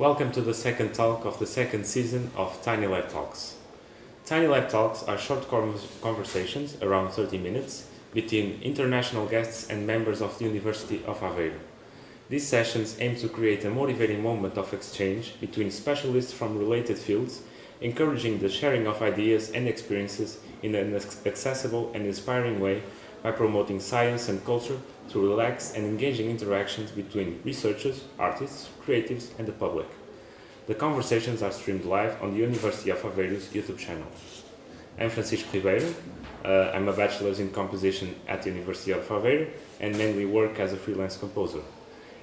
Welcome to the second talk of the second season of Tiny Lab Talks. Tiny Lab Talks are short conversations, around 30 minutes, between international guests and members of the University of Aveiro. These sessions aim to create a motivating moment of exchange between specialists from related fields, encouraging the sharing of ideas and experiences in an accessible and inspiring way by promoting science and culture through relaxed and engaging interactions between researchers, artists, creatives, and the public. The conversations are streamed live on the University of Aveiro's YouTube channel. I'm Francisco Ribeiro. I'm a bachelor's in composition at the University of Aveiro and mainly work as a freelance composer.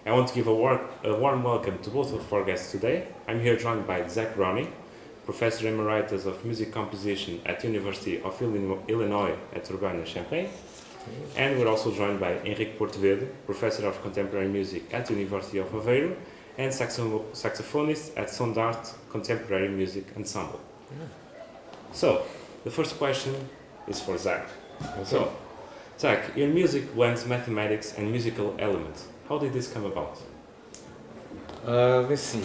I want to give a warm welcome to both of our guests today. I'm here joined by Zack Browning, Professor Emeritus of Music Composition at the University of Illinois at Urbana-Champaign. And we're also joined by Henrique Portovedo, Professor of Contemporary Music at the University of Aveiro and saxophonist at Som d'Arte Contemporary Music Ensemble. So, the first question is for Zack. So, Zack, your music blends mathematics and musical elements. How did this come about? Let's see.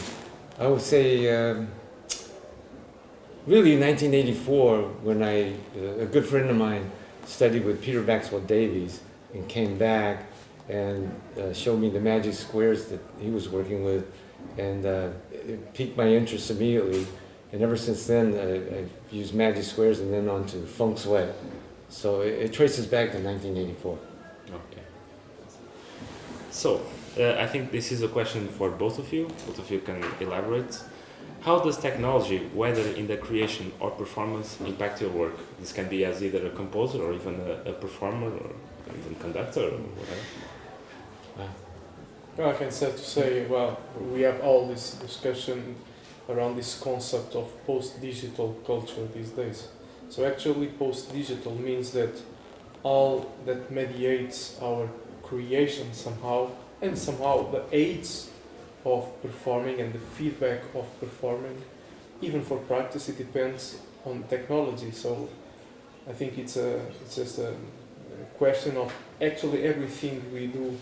I would say really in 1984 when a good friend of mine studied with Peter Maxwell Davies and came back and showed me the magic squares that he was working with, and it piqued my interest immediately. And ever since then, I've used magic squares and then on to feng shui. So it traces back to 1984. Okay. So, I think this is a question for both of you. Both of you can elaborate. How does technology, whether in the creation or performance, impact your work? This can be as either a composer or even a performer or even conductor or whatever. Well, I can say, well, we have all this discussion around this concept of post-digital culture these days. So actually post-digital means that all that mediates our creation somehow, and somehow the aids of performing and the feedback of performing, even for practice, it depends on technology. So I think it's just a question of actually everything we do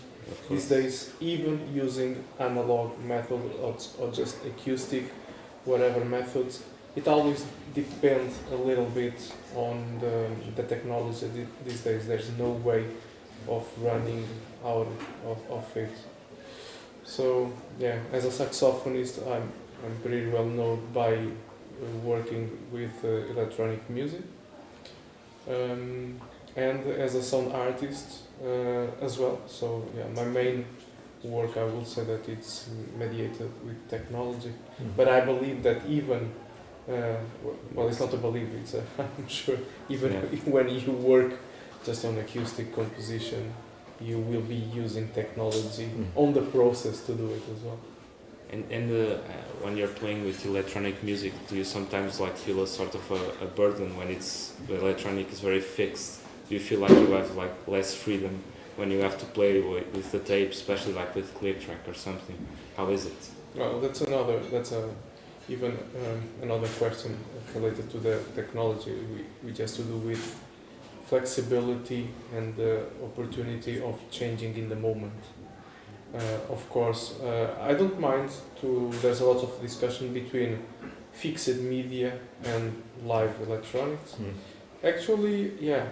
these days, even using analog method or just acoustic, whatever methods, it always depends a little bit on the technology these days. There's no way of running out of it. So yeah, as a saxophonist, I'm pretty well known by working with electronic music, and as a sound artist as well. So yeah, my main work, I will say that it's mediated with technology. Mm-hmm. But I believe that even well, it's not a belief. It's a, I'm sure even when you work just on acoustic composition, you will be using technology on the process to do it as well. And when you're playing with electronic music, do you sometimes feel a sort of a burden when the electronic is very fixed? Do you feel like you have less freedom when you have to play with the tape, especially with ClickTrack or something? How is it? Well, that's even another question related to the technology. We just to do with flexibility and the opportunity of changing in the moment. Of course, I don't mind there's a lot of discussion between fixed media and live electronics. Actually, yeah,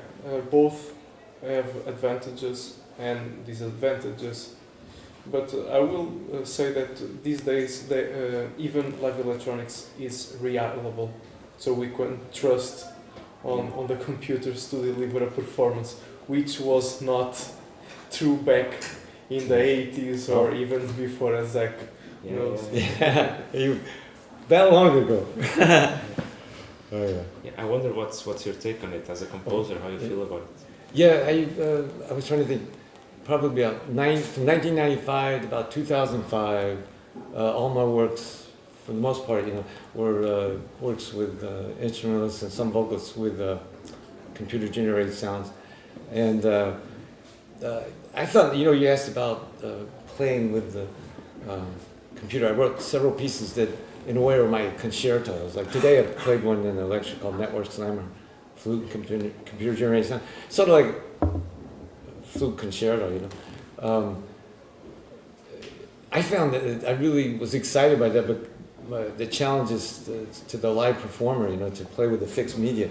both have advantages and disadvantages. But I will say that these days even live electronics is reliable, so we can trust on the computers to deliver a performance, which was not true back in the 80s or even before, as Zack knows. Yeah, that long ago. Oh yeah. Yeah, I wonder what's your take on it as a composer. How you feel about it? Yeah, I was trying to think. Probably about from 1995 to about 2005, all my works, for the most part, were works with instrumentalists and some vocalists with computer-generated sounds. And I thought, you asked about playing with the computer. I wrote several pieces that, in a way, are my concertos. Like today, I played one in a lecture called Network Slammer, flute and computer-generated sound. Sort of like flute concerto, I found that I really was excited by that, but the challenges to the live performer, to play with the fixed media,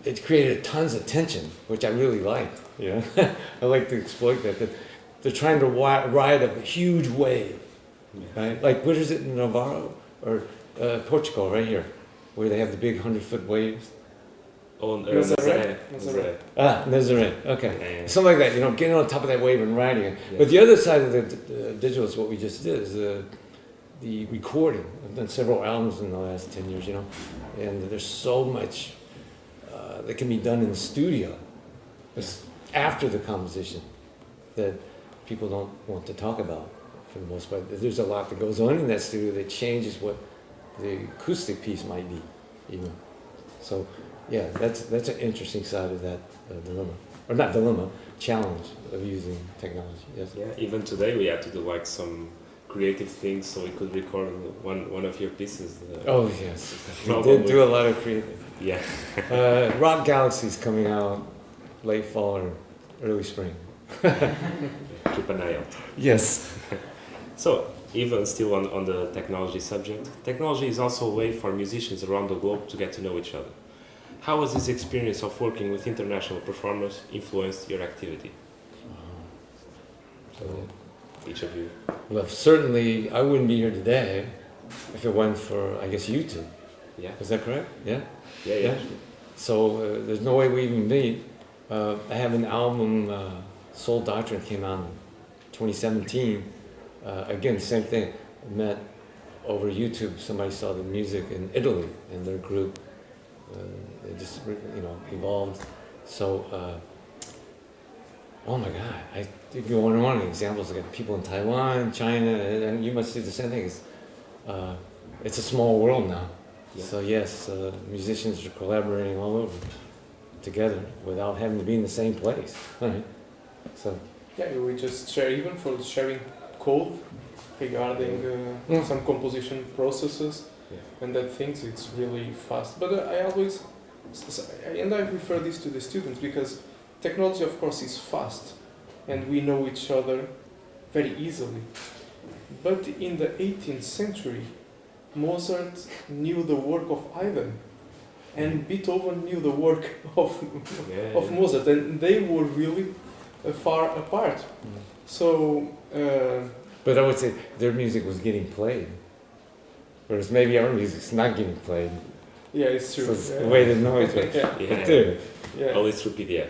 it created tons of tension, which I really like. I like to exploit that. They're trying to ride a huge wave, right? Like, what is it in Navarro or Portugal, right here, where they have the big 100-foot waves? On Nazaré. Nazaré. Okay. Yeah. Something like that, getting on top of that wave and riding it. Yeah. But the other side of the digital is what we just did, is the recording. I've done several albums in the last 10 years, and there's so much that can be done in the studio after the composition that people don't want to talk about for the most part. There's a lot that goes on in that studio that changes what the acoustic piece might be, So, yeah, that's an interesting side of that dilemma, or not dilemma, challenge of using technology. Yes. Yeah, even today we had to do like some creative things so we could record one of your pieces. Oh yes, we did do a lot of creative. Yeah. Rock Galaxy's coming out late fall or early spring. Keep an eye out. Yes. So, even still on the technology subject, technology is also a way for musicians around the globe to get to know each other. How has this experience of working with international performers influenced your activity? So, Each of you. well, certainly I wouldn't be here today if it wasn't for, I guess, YouTube. Yeah. Is that correct? Yeah. Yeah. So there's no way we even meet. I have an album, Soul Doctrine, came out in 2017. Again, same thing. I met over YouTube. Somebody saw the music in Italy in their group. It just evolved. So, oh my God, I could go on and on examples. I got people in Taiwan, China, and you must see the same thing. It's a small world now. Yeah. So yes, musicians are collaborating all over together without having to be in the same place. Right? So Yeah, we just share, even for sharing code regarding some composition processes and that things, it's really fast. But I always, and I refer this to the students because technology, of course, is fast and we know each other very easily. But in the 18th century, Mozart knew the work of Haydn and Beethoven knew the work of Mozart, and they were really far apart. So but I would say their music was getting played, whereas maybe our music's not getting played. yeah, it's true. So it's the way the noise was. Yeah. Too. Yeah. Always through PDF.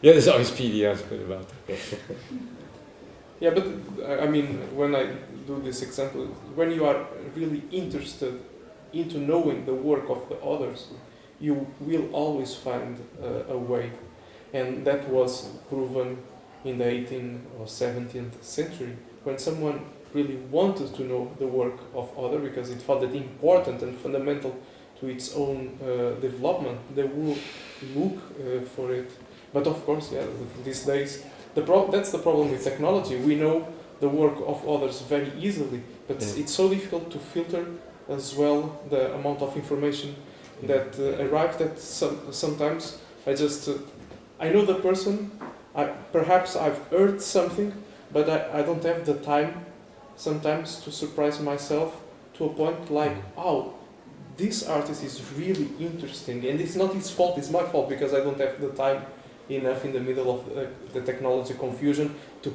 Yeah, there's always PDFs put about that. Yeah, but I mean, when I do this example, when you are really interested into knowing the work of the others, you will always find a way. And that was proven in the 18th or 17th century, when someone really wanted to know the work of others because it found it important and fundamental to its own development, they will look for it. But of course, these days, that's the problem with technology. We know the work of others very easily, but it's so difficult to filter as well the amount of information that arrives that sometimes I know the person, perhaps I've heard something, but I don't have the time sometimes to surprise myself to a point like, oh, this artist is really interesting, and it's not his fault, it's my fault because I don't have the time enough in the middle of the technology confusion to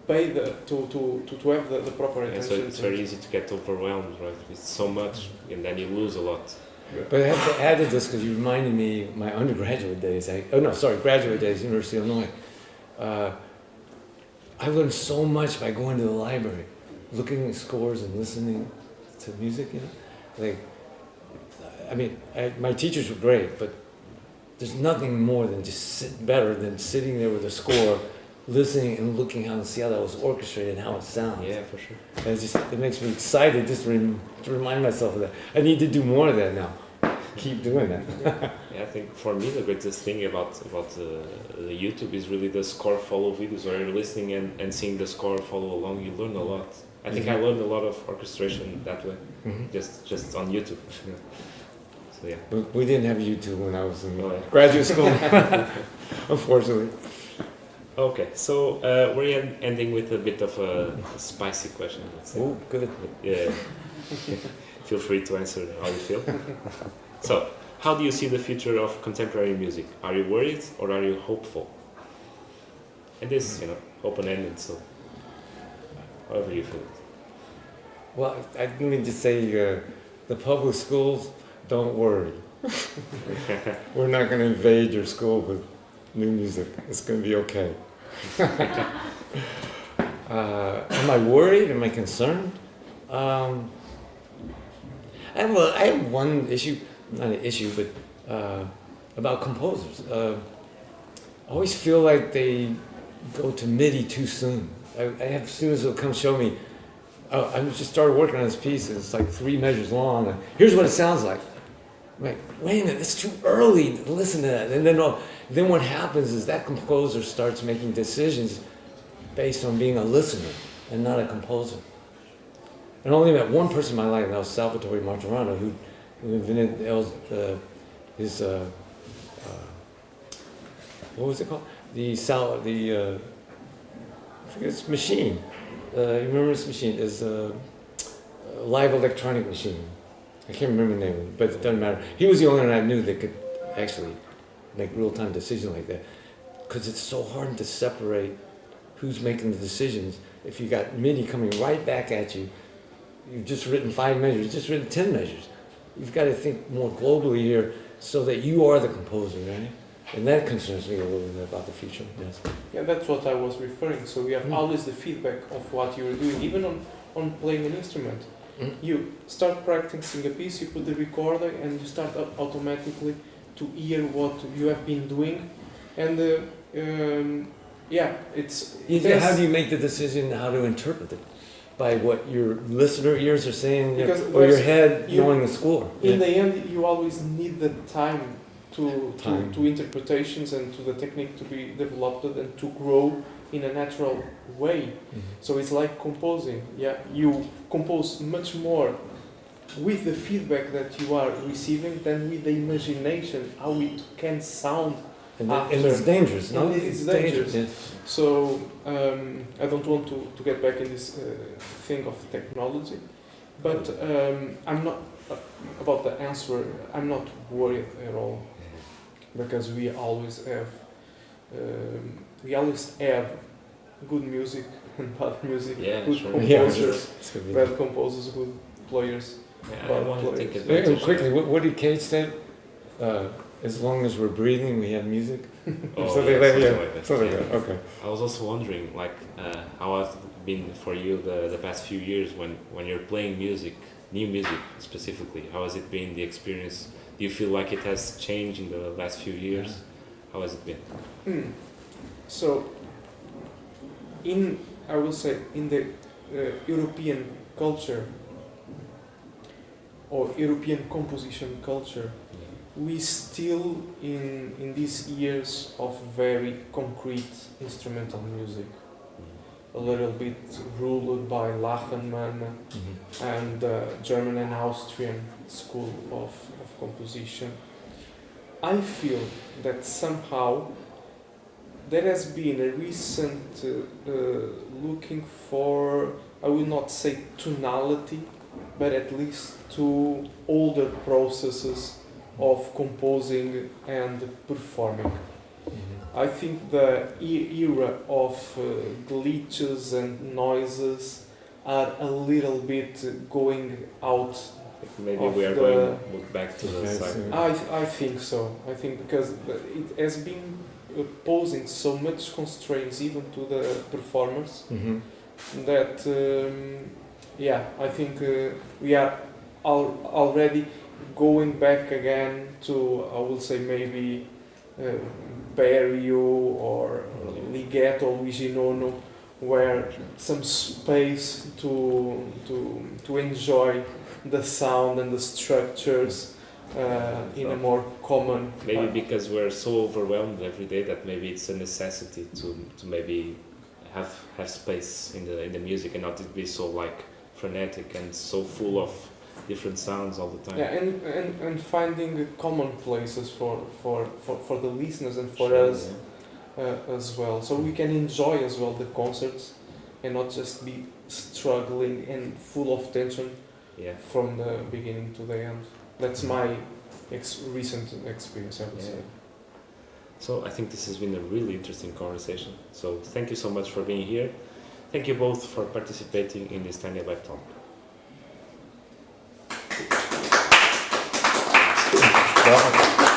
pay to have the proper attention. So it's very easy to get overwhelmed, right? It's so much, and then you lose a lot. But I have to add to this because you reminded me of my undergraduate days. Graduate days, University of Illinois. I learned so much by going to the library, looking at scores and listening to music. My teachers were great, but there's nothing more than better than sitting there with a score, listening and looking how and see how that was orchestrated and how it sounds. Yeah, for sure. It makes me excited just to remind myself of that. I need to do more of that now. Keep doing that. Yeah, I think for me the greatest thing about the YouTube is really the score follow videos where you're listening and seeing the score follow along. You learn a lot. I think I learned a lot of orchestration that way, just on YouTube. So yeah. We didn't have YouTube when I was in graduate school, unfortunately. Okay, so we're ending with a bit of a spicy question, let's say. Oh, good. Yeah. Feel free to answer how you feel. So, how do you see the future of contemporary music? Are you worried or are you hopeful? And this, open-ended, so however you feel it. Well, I need to say, the public schools, don't worry. We're not going to invade your school with new music. It's going to be okay. Am I worried? Am I concerned? I have one issue, not an issue, but about composers. I always feel like they go to MIDI too soon. I have students who come show me, oh, I just started working on this piece, and it's like 3 measures long, and here's what it sounds like. I'm like, wait a minute, it's too early to listen to that. And then what happens is that composer starts making decisions based on being a listener and not a composer. And I only met one person in my life, and that was Salvatore Martorano, who invented what was it called? I forget this machine. You remember this machine? It's a live electronic machine. I can't remember the name of it, but it doesn't matter. He was the only one I knew that could actually make real-time decisions like that. Because it's so hard to separate who's making the decisions. If you got MIDI coming right back at you, you've just written 5 measures, you've just written 10 measures. You've got to think more globally here so that you are the composer, right? And that concerns me a little bit about the future. Yes. Yeah, that's what I was referring. So we have always the feedback of what you're doing, even on playing an instrument. You start practicing a piece, you put the recorder, and you start automatically to hear what you have been doing. And How do you make the decision how to interpret it? By what your listener ears are saying, or your head knowing the score? In the end, you always need the time to interpretations and to the technique to be developed and to grow in a natural way. Mm-hmm. So it's like composing. Yeah, you compose much more with the feedback that you are receiving than with the imagination how it can sound. And it's dangerous, no? It's dangerous. Yes. So I don't want to get back in this thing of technology, but I'm not about the answer. I'm not worried at all, because we always have good music and bad music, good composers, bad composers, good players. Yeah, I want to take Very advantage. quickly, what did Cage say? As long as we're breathing, we have music. Something like that. Something like that. Okay. I was also wondering, how has it been for you the past few years when you're playing music, new music specifically? How has it been, the experience? Do you feel like it has changed in the last few years? How has it been? So, I will say, in the European culture or European composition culture, we still in these years of very concrete instrumental music, a little bit ruled by Lachenmann and German and Austrian school of composition. I feel that somehow there has been a recent looking for, I will not say tonality, but at least to older processes of composing and performing. I think the era of glitches and noises are a little bit going out. Maybe we are going back to the side. I think so. I think because it has been posing so much constraints even to the performers that I think we are already going back again to, I will say, maybe Barrio or Lighetto, Luigi Nono, where some space to enjoy the sound and the structures in a more common. Maybe because we're so overwhelmed every day that maybe it's a necessity to maybe have space in the music and not to be so frenetic and so full of different sounds all the time. Yeah, and finding common places for the listeners and for us as well. So we can enjoy as well the concerts and not just be struggling and full of tension Yeah. from the beginning to the end. That's my recent experience, I would Yeah. say. So I think this has been a really interesting conversation. So thank you so much for being here. Thank you both for participating in this Tiny Lab Talk. Well,